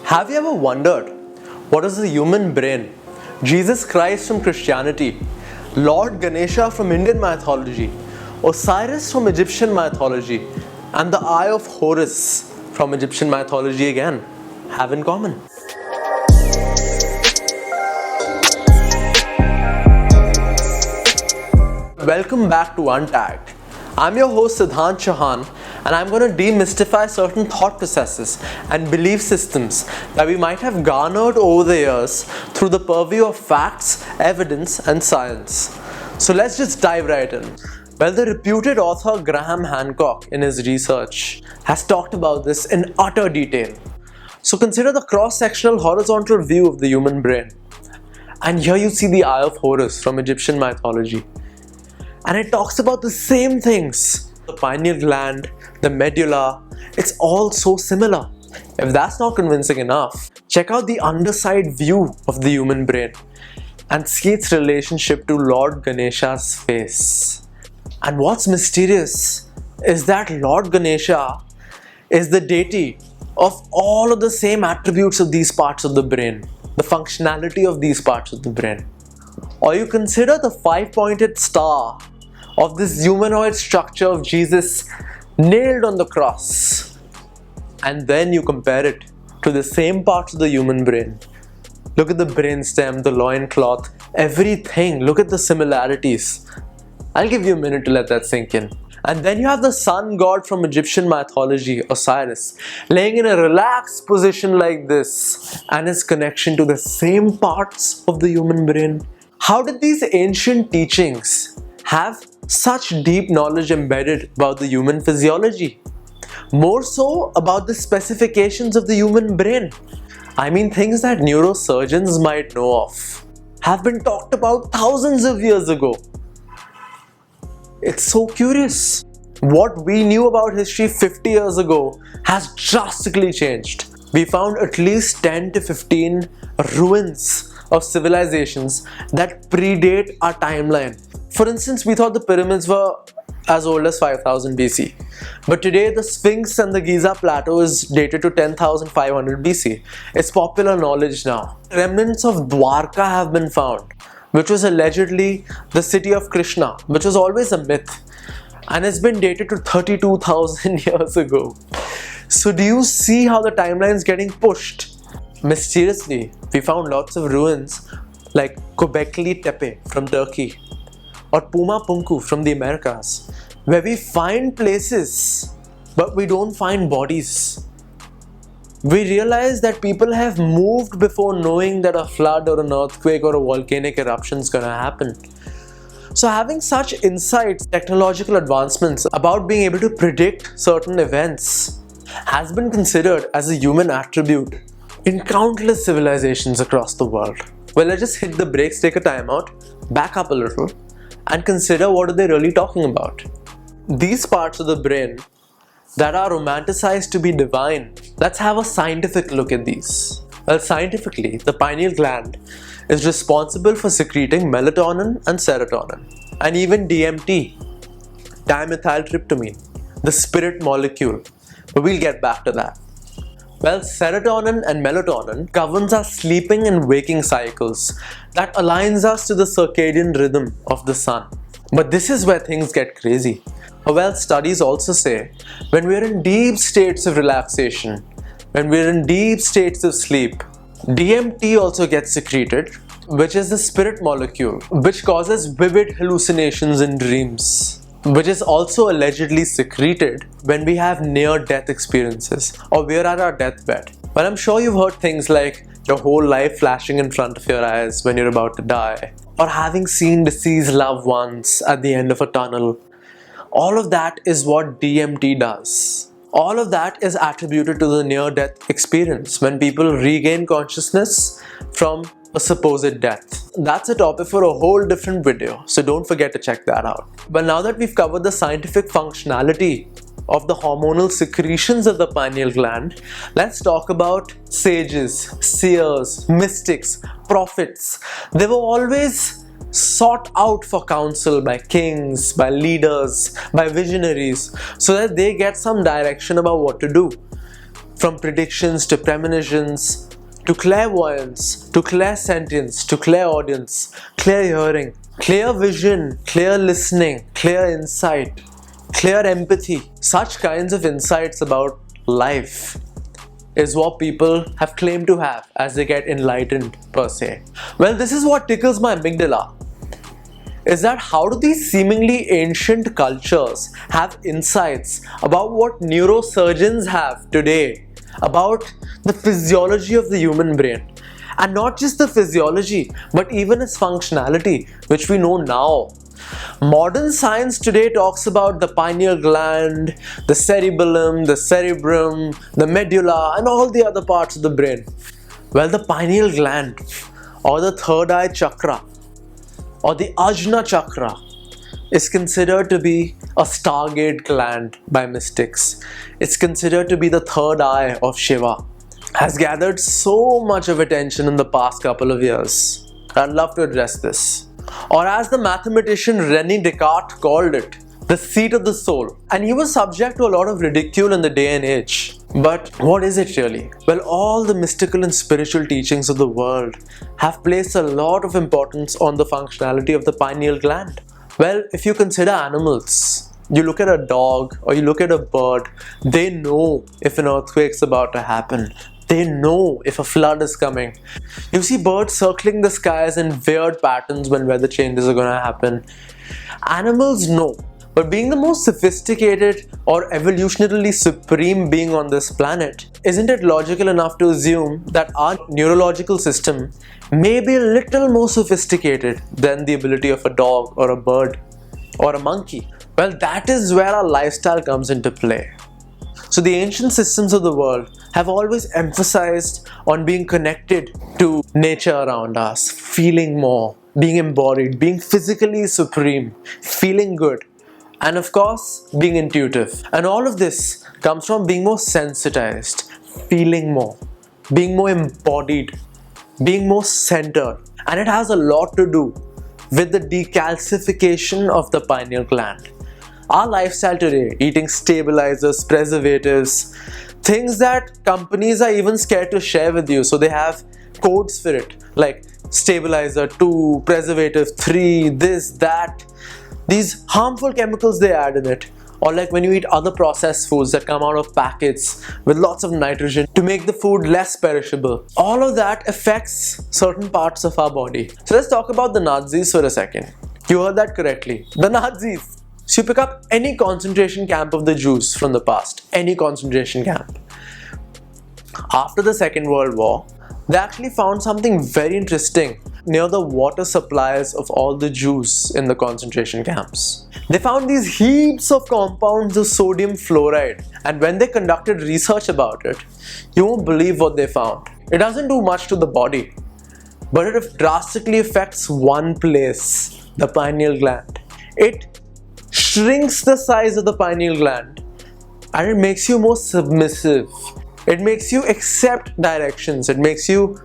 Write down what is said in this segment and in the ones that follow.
Have you ever wondered what is the human brain? Jesus Christ from Christianity, Lord Ganesha from Indian mythology, Osiris from Egyptian mythology, and the Eye of Horus from Egyptian mythology again have in common? Welcome back to Untagged. I'm your host Siddhant Chauhan, and I'm going to demystify certain thought processes and belief systems that we might have garnered over the years through the purview of facts, evidence, and science. So let's just dive right in. Well, the reputed author Graham Hancock in his research has talked about this in utter detail. So consider the cross-sectional horizontal view of the human brain. And here you see the Eye of Horus from Egyptian mythology. And it talks about the same things. The pineal gland, the medulla, it's all so similar. If that's not convincing enough, check out the underside view of the human brain and see its relationship to Lord Ganesha's face. And what's mysterious is that Lord Ganesha is the deity of all of the same attributes of these parts of the brain, the functionality of these parts of the brain. Or you consider the five-pointed star of this humanoid structure of Jesus nailed on the cross, and then you compare it to the same parts of the human brain. Look at the brainstem, the loincloth, everything. Look at the similarities. I'll give you a minute to let that sink in. And then you have the sun god from Egyptian mythology, Osiris, laying in a relaxed position like this, and his connection to the same parts of the human brain. How did these ancient teachings have such deep knowledge embedded about the human physiology? More so about the specifications of the human brain. I mean, things that neurosurgeons might know of have been talked about thousands of years ago. It's so curious. What we knew about history 50 years ago has drastically changed. We found at least 10 to 15 ruins of civilizations that predate our timeline. For instance, we thought the pyramids were as old as 5000 BC. But today, the Sphinx and the Giza Plateau is dated to 10,500 BC. It's popular knowledge now. Remnants of Dwarka have been found, which was allegedly the city of Krishna, which was always a myth. And it's been dated to 32,000 years ago. So do you see how the timeline is getting pushed? Mysteriously, we found lots of ruins like Göbekli Tepe from Turkey, or Puma Punku from the Americas, where we find places, but we don't find bodies. We realize that people have moved before knowing that a flood or an earthquake or a volcanic eruption is gonna happen. So having such insights, technological advancements about being able to predict certain events has been considered as a human attribute in countless civilizations across the world. Well, let's just hit the brakes, take a time out, back up a little, and consider what are they really talking about. These parts of the brain that are romanticized to be divine, let's have a scientific look at these. Well, scientifically, the pineal gland is responsible for secreting melatonin and serotonin, and even DMT, dimethyltryptamine, the spirit molecule, but we'll get back to that. Well, serotonin and melatonin governs our sleeping and waking cycles that aligns us to the circadian rhythm of the sun. But this is where things get crazy. Well, studies also say when we're in deep states of relaxation, when we're in deep states of sleep, DMT also gets secreted, which is the spirit molecule, which causes vivid hallucinations in dreams, which is also allegedly secreted when we have near-death experiences or we're at our deathbed. But I'm sure you've heard things like your whole life flashing in front of your eyes when you're about to die, or having seen deceased loved ones at the end of a tunnel. All of that is what DMT does. All of that is attributed to the near-death experience when people regain consciousness from a supposed death. That's a topic for a whole different video, so don't forget to check that out. But now that we've covered the scientific functionality of the hormonal secretions of the pineal gland, let's talk about sages, seers, mystics, prophets. They were always sought out for counsel by kings, by leaders, by visionaries, so that they get some direction about what to do. from predictions to premonitions, to clairvoyance, to clairsentience, to clairaudience, clear hearing, clear vision, clear listening, clear insight, clear empathy. Such kinds of insights about life is what people have claimed to have as they get enlightened, per se. Well, this is what tickles my amygdala. Is that how do these seemingly ancient cultures have insights about what neurosurgeons have today about the physiology of the human brain? And not just the physiology, but even its functionality, which we know now. Modern science today talks about the pineal gland, the cerebellum, the cerebrum, the medulla, and all the other parts of the brain. Well, the pineal gland, or the third eye chakra, or the Ajna Chakra, is considered to be a stargate gland by mystics. It's considered to be the third eye of Shiva. Has gathered so much of attention in the past couple of years. I'd love to address this. Or as the mathematician René Descartes called it, the seat of the soul. And he was subject to a lot of ridicule in the day and age. But what is it really? Well, all the mystical and spiritual teachings of the world have placed a lot of importance on the functionality of the pineal gland. Well, if you consider animals, you look at a dog or you look at a bird, they know if an earthquake's about to happen. They know if a flood is coming. You see birds circling the skies in weird patterns when weather changes are going to happen. Animals know. But being the most sophisticated or evolutionarily supreme being on this planet, isn't it logical enough to assume that our neurological system may be a little more sophisticated than the ability of a dog or a bird or a monkey? Well, that is where our lifestyle comes into play. So the ancient systems of the world have always emphasized on being connected to nature around us, feeling more, being embodied, being physically supreme, feeling good. And of course, being intuitive. And all of this comes from being more sensitized, feeling more, being more embodied, being more centered. And it has a lot to do with the decalcification of the pineal gland. Our lifestyle today, eating stabilizers, preservatives, things that companies are even scared to share with you. So they have codes for it, like stabilizer 2, preservative 3, this, that. These harmful chemicals they add in it, or like when you eat other processed foods that come out of packets with lots of nitrogen to make the food less perishable. All of that affects certain parts of our body. So let's talk about the Nazis for a second. You heard that correctly. The Nazis. So you pick up any concentration camp of the Jews from the past, any concentration camp. After the Second World War, they actually found something very interesting near the water supplies of all the Jews in the concentration camps. They found these heaps of compounds of sodium fluoride, and when they conducted research about it, you won't believe what they found. It doesn't do much to the body, but it drastically affects one place, the pineal gland. It shrinks the size of the pineal gland and it makes you more submissive. It makes you accept directions. It makes you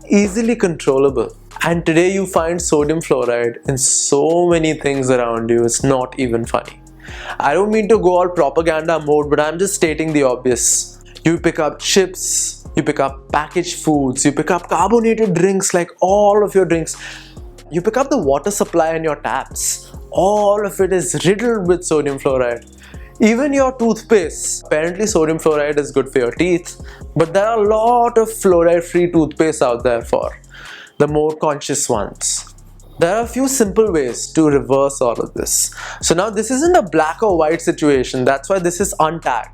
easily controllable. And today you find sodium fluoride in so many things around you, it's not even funny. I don't mean to go all propaganda mode, but I'm just stating the obvious. You pick up chips, you pick up packaged foods, you pick up carbonated drinks, like all of your drinks. You pick up the water supply in your taps. All of it is riddled with sodium fluoride. Even your toothpaste. Apparently sodium fluoride is good for your teeth, but there are a lot of fluoride-free toothpaste out there for the more conscious ones. There are a few simple ways to reverse all of this. So now this isn't a black or white situation, that's why this is untagged.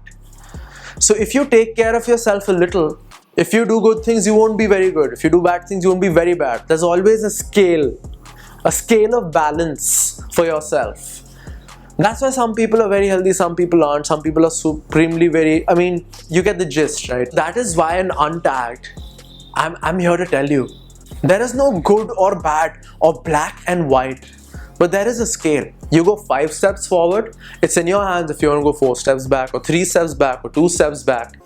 So if you take care of yourself a little, if you do good things, you won't be very good. If you do bad things, you won't be very bad. There's always a scale of balance for yourself. That's why some people are very healthy, some people aren't, some people are supremely you get the gist, right? That is why in Untagged, I'm here to tell you, there is no good or bad or black and white, but there is a scale. You go 5 steps forward, it's in your hands if you want to go 4 steps back or 3 steps back or 2 steps back,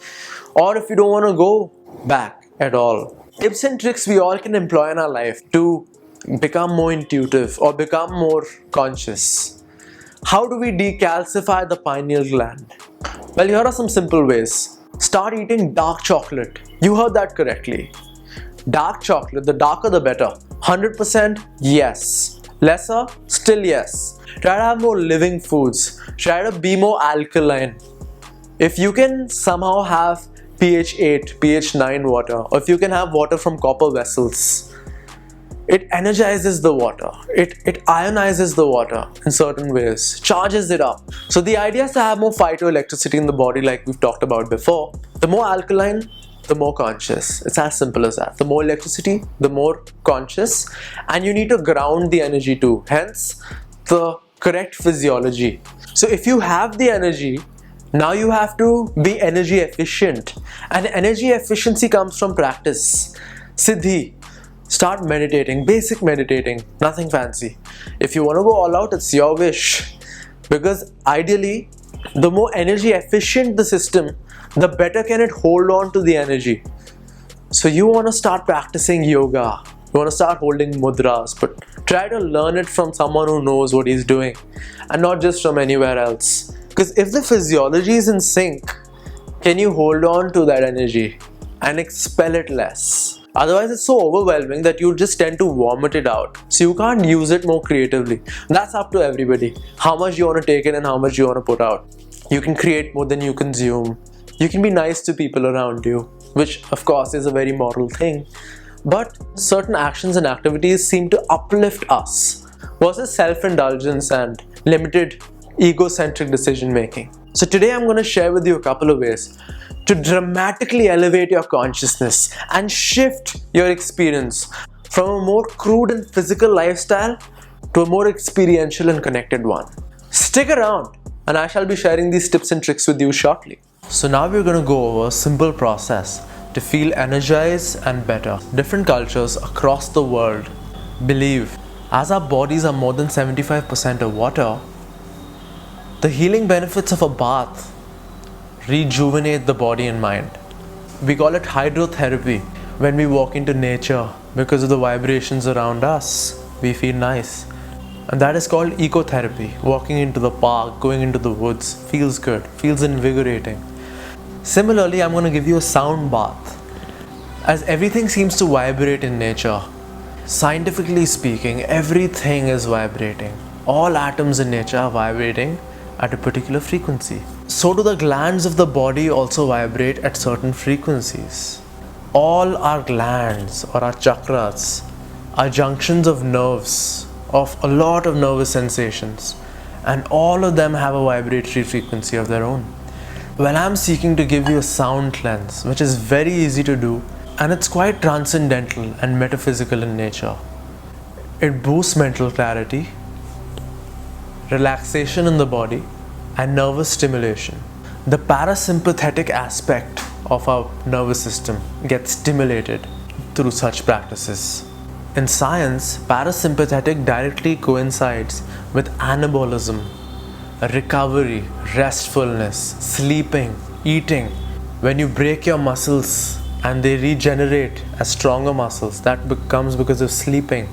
or if you don't want to go back at all. Tips and tricks we all can employ in our life to become more intuitive or become more conscious. How do we decalcify the pineal gland? Well, here are some simple ways. Start eating dark chocolate. You heard that correctly. Dark chocolate, the darker the better. 100% yes. Lesser, still yes. Try to have more living foods. Try to be more alkaline. If you can somehow have pH 8, pH 9 water, or if you can have water from copper vessels, it energizes the water, it ionizes the water in certain ways, charges it up. So the idea is to have more phytoelectricity in the body, like we've talked about before. The more alkaline, the more conscious. It's as simple as that. The more electricity, the more conscious, and you need to ground the energy too, hence the correct physiology. So if you have the energy, now you have to be energy efficient, and energy efficiency comes from practice. Siddhi. Start meditating, basic meditating, nothing fancy. If you want to go all out, it's your wish. Because ideally, the more energy efficient the system, the better can it hold on to the energy. So you want to start practicing yoga. You want to start holding mudras, but try to learn it from someone who knows what he's doing and not just from anywhere else. Because if the physiology is in sync, can you hold on to that energy and expel it less? Otherwise, it's so overwhelming that you just tend to vomit it out. So you can't use it more creatively. That's up to everybody. How much you want to take in and how much you want to put out. You can create more than you consume. You can be nice to people around you, which of course is a very moral thing. But certain actions and activities seem to uplift us versus self-indulgence and limited egocentric decision making. So today I'm going to share with you a couple of ways to dramatically elevate your consciousness and shift your experience from a more crude and physical lifestyle to a more experiential and connected one. Stick around and I shall be sharing these tips and tricks with you shortly. So now we're going to go over a simple process to feel energized and better. Different cultures across the world believe as our bodies are more than 75% of water, the healing benefits of a bath rejuvenate the body and mind. We call it hydrotherapy. When we walk into nature, because of the vibrations around us, we feel nice. And that is called ecotherapy. Walking into the park, going into the woods, feels good, feels invigorating. Similarly, I'm going to give you a sound bath. As everything seems to vibrate in nature, scientifically speaking, everything is vibrating. All atoms in nature are vibrating at a particular frequency. So do the glands of the body also vibrate at certain frequencies. All our glands or our chakras are junctions of nerves, of a lot of nervous sensations, and all of them have a vibratory frequency of their own. Well, I'm seeking to give you a sound cleanse, which is very easy to do, and it's quite transcendental and metaphysical in nature. It boosts mental clarity, relaxation in the body, and nervous stimulation. The parasympathetic aspect of our nervous system gets stimulated through such practices. In science, parasympathetic directly coincides with anabolism, recovery, restfulness, sleeping, eating. When you break your muscles and they regenerate as stronger muscles, that becomes because of sleeping.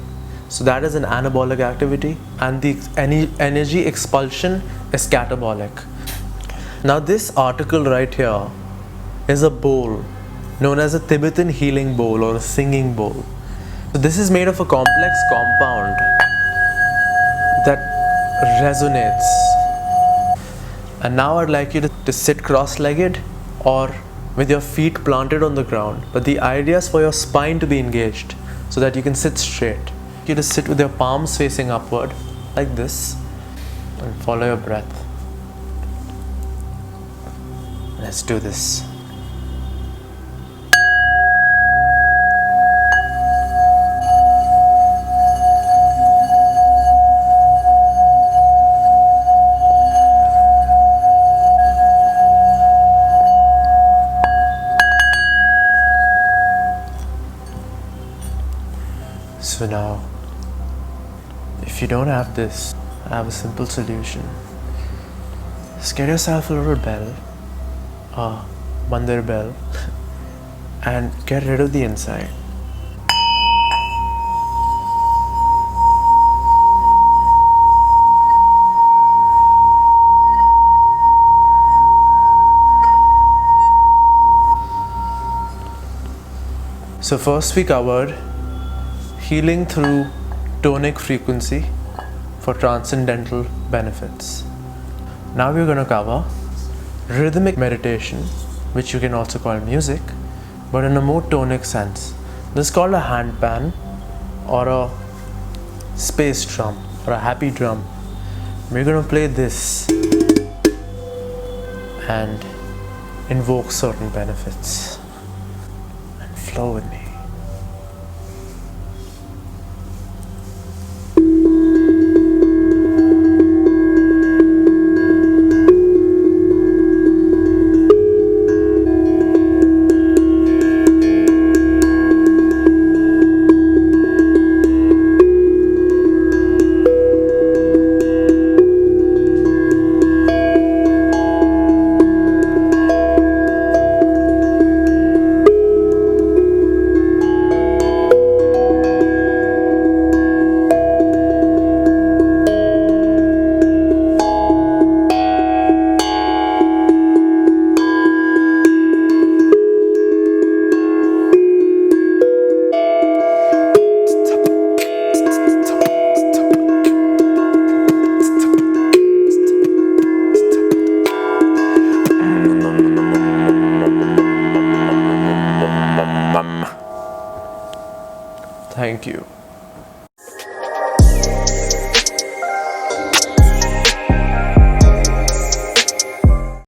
So that is an anabolic activity, and the energy expulsion is catabolic. Now this article right here is a bowl known as a Tibetan healing bowl or a singing bowl. So this is made of a complex compound that resonates. And now I'd like you to sit cross-legged or with your feet planted on the ground. But the idea is for your spine to be engaged so that you can sit straight. You just sit with your palms facing upward like this and follow your breath. Let's do this. So now, if you don't have this, I have a simple solution. Just get yourself a little bell, a mandir bell, and get rid of the inside. So first we covered healing through tonic frequency for transcendental benefits. Now we're going to cover rhythmic meditation, which you can also call music, but in a more tonic sense. This is called a handpan or a space drum or a happy drum. We're going to play this and invoke certain benefits. And flow with me. Thank you.